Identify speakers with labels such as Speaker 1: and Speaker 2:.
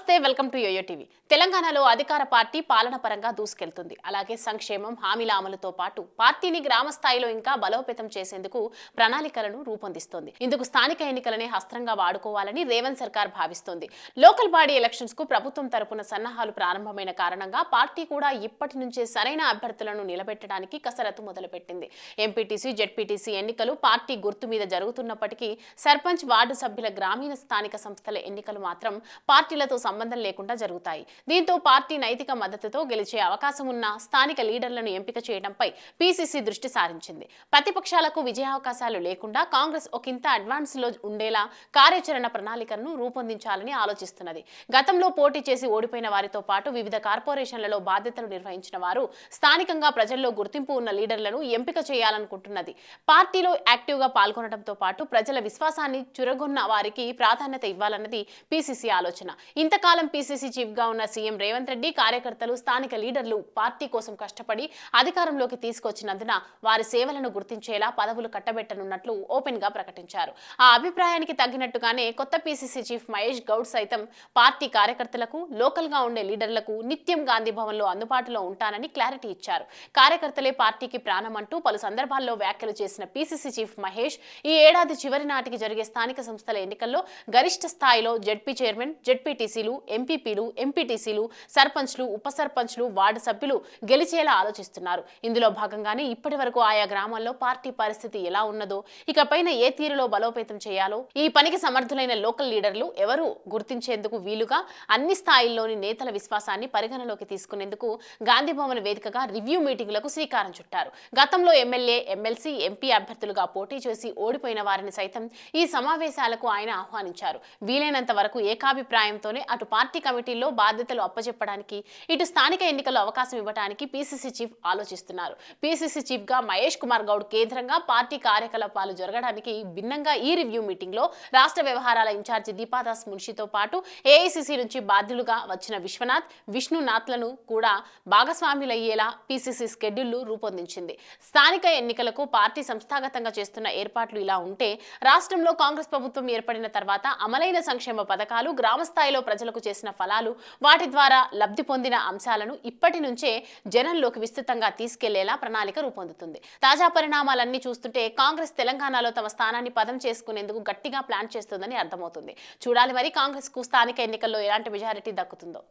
Speaker 1: నమస్తే, welcome to yo-yo TV. తెలంగాణలో అధికార పార్టీ పాలన పరంగా దూసుకెళ్తుంది. అలాగే సంక్షేమం, హామీల అమలుతో పాటు పార్టీని గ్రామ స్థాయిలో ఇంకా బలోపేతం చేసేందుకు ప్రణాళికలను రూపొందిస్తోంది. ఇందుకు స్థానిక ఎన్నికలనే అస్త్రంగా వాడుకోవాలని రేవంత్ సర్కార్ భావిస్తోంది. లోకల్ బాడీ ఎలక్షన్స్ కు ప్రభుత్వం తరపున సన్నాహాలు ప్రారంభమైన కారణంగా పార్టీ కూడా ఇప్పటి నుంచే సరైన అభ్యర్థులను నిలబెట్టడానికి కసరత్తు మొదలుపెట్టింది. ఎంపీటీసీ, జెడ్పీటీసీ ఎన్నికలు పార్టీ గుర్తు మీద జరుగుతున్నప్పటికీ సర్పంచ్, వార్డు సభ్యుల, గ్రామీణ స్థానిక సంస్థల ఎన్నికలు మాత్రం పార్టీలతో సంబంధం లేకుండా జరుగుతాయి. దీంతో పార్టీ నైతిక మద్దతుతో గెలిచే అవకాశం ఉన్న స్థానిక లీడర్లను ఎంపిక చేయడంపై పీసీసీ దృష్టి సారించింది. ప్రతిపక్షాలకు విజయావకాశాలు లేకుండా కాంగ్రెస్ ఒకంత అడ్వాన్స్ లో ఉండేలా కార్యాచరణ ప్రణాళికను రూపొందించాలని ఆలోచిస్తున్నది. గతంలో పోటీ చేసి ఓడిపోయిన వారితో పాటు వివిధ కార్పొరేషన్లలో బాధ్యతలు నిర్వహించిన వారు స్థానికంగా ప్రజల్లో గుర్తింపు ఉన్న లీడర్లను ఎంపిక చేయాలనుకుంటున్నది. పార్టీలో యాక్టివ్ గా పాల్గొనడంతో పాటు ప్రజల విశ్వాసాన్ని చురగొన్న వారికి ప్రాధాన్యత ఇవ్వాలన్నది పీసీసీ ఆలోచన. ఇంతకాలం పీసీసీ చీఫ్ గా ఉన్న సీఎం రేవంత్ రెడ్డి కార్యకర్తలు, స్థానిక లీడర్లు పార్టీ కోసం కష్టపడి అధికారంలోకి తీసుకొచ్చినందున వారి సేవలను గుర్తించేలా పదవులు కట్టబెట్టనున్నట్లు ఓపెన్ గా ప్రకటించారు. ఆ అభిప్రాయానికి తగ్గినట్టుగానే కొత్త పీసీసీ చీఫ్ మహేష్ గౌడ్ సైతం పార్టీ కార్యకర్తలకు, లోకల్ గా ఉండే లీడర్లకు నిత్యం గాంధీ భవన్ లో అందుబాటులో ఉంటానని క్లారిటీ ఇచ్చారు. కార్యకర్తలే పార్టీకి ప్రాణం అంటూ పలు సందర్భాల్లో వ్యాఖ్యలు చేసిన పీసీసీ చీఫ్ మహేష్ ఈ ఏడాది చివరి నాటికి జరిగే స్థానిక సంస్థల ఎన్నికల్లో గరిష్ట స్థాయిలో జెడ్పీ చైర్మన్, జెడ్పీటీసీలు, ఎంపీపీలు, ఎంపీటీసీలు, సర్పంచ్లు, ఉప సర్పంచ్లు, వార్డు సభ్యులు గెలిచేలా ఆలోచిస్తున్నారు. ఇందులో భాగంగానే ఇప్పటి వరకు ఆయా గ్రామాల్లో పార్టీ పరిస్థితి ఎలా ఉన్నదో, ఇకపైన ఏ తీరులో బలోపేతం చేయాలో ఈ పనికి సమర్థులైన లోకల్ లీడర్లు ఎవరు గుర్తించేందుకు వీలుగా అన్ని స్థాయిల్లోని నేతల విశ్వాసాన్ని పరిగణలోకి తీసుకునేందుకు గాంధీభవన్ వేదికగా రివ్యూ మీటింగులకు శ్రీకారం చుట్టారు. గతంలో ఎమ్మెల్యే, ఎమ్మెల్సీ, ఎంపీ అభ్యర్థులుగా పోటీ చేసి ఓడిపోయిన వారిని సైతం ఈ సమావేశాలకు ఆయన ఆహ్వానించారు. వీలైనంత వరకు ఏకాభిప్రాయంతోనే అటు పార్టీ కమిటీల్లో బాధ్యతలు అప్పచెప్పడానికి, ఇటు స్థానిక ఎన్నికల్లో అవకాశం ఇవ్వడానికి పీసీసీ చీఫ్ ఆలోచిస్తున్నారు. పీసీసీ చీఫ్ గా మహేష్ కుమార్ గౌడ్ కేంద్రంగా పార్టీ కార్యకలాపాలు జరగడానికి భిన్నంగా ఈ రివ్యూ మీటింగ్ లో రాష్ట్ర వ్యవహారాల ఇన్ఛార్జి దీపాదాస్ మున్షితో పాటు ఏఐసీసీ నుంచి బాధ్యులుగా వచ్చిన విశ్వనాథ్, విష్ణునాథ్లను కూడా భాగస్వాములయ్యేలా పీసీసీ షెడ్యూల్ రూపొందించింది. స్థానిక ఎన్నికలకు పార్టీ సంస్థాగతంగా చేస్తున్న ఏర్పాట్లు ఇలా ఉంటే, రాష్ట్రంలో కాంగ్రెస్ ప్రభుత్వం ఏర్పడిన తర్వాత అమలైన సంక్షేమ పథకాలు, గ్రామ స్థాయిలో ప్రజలకు చేసిన ఫలాలు, వాటి ద్వారా లబ్ధి పొందిన అంశాలను ఇప్పటి నుంచే జనంలోకి విస్తృతంగా తీసుకెళ్లేలా ప్రణాళిక రూపొందుతుంది. తాజా పరిణామాలన్నీ చూస్తుంటే కాంగ్రెస్ తెలంగాణలో తమ స్థానాన్ని పదం చేసుకునేందుకు గట్టిగా ప్లాన్ చేస్తుందని అర్థమవుతుంది. చూడాలి మరి కాంగ్రెస్ కు స్థానిక ఎన్నికల్లో ఎలాంటి మెజారిటీ దక్కుతుందో.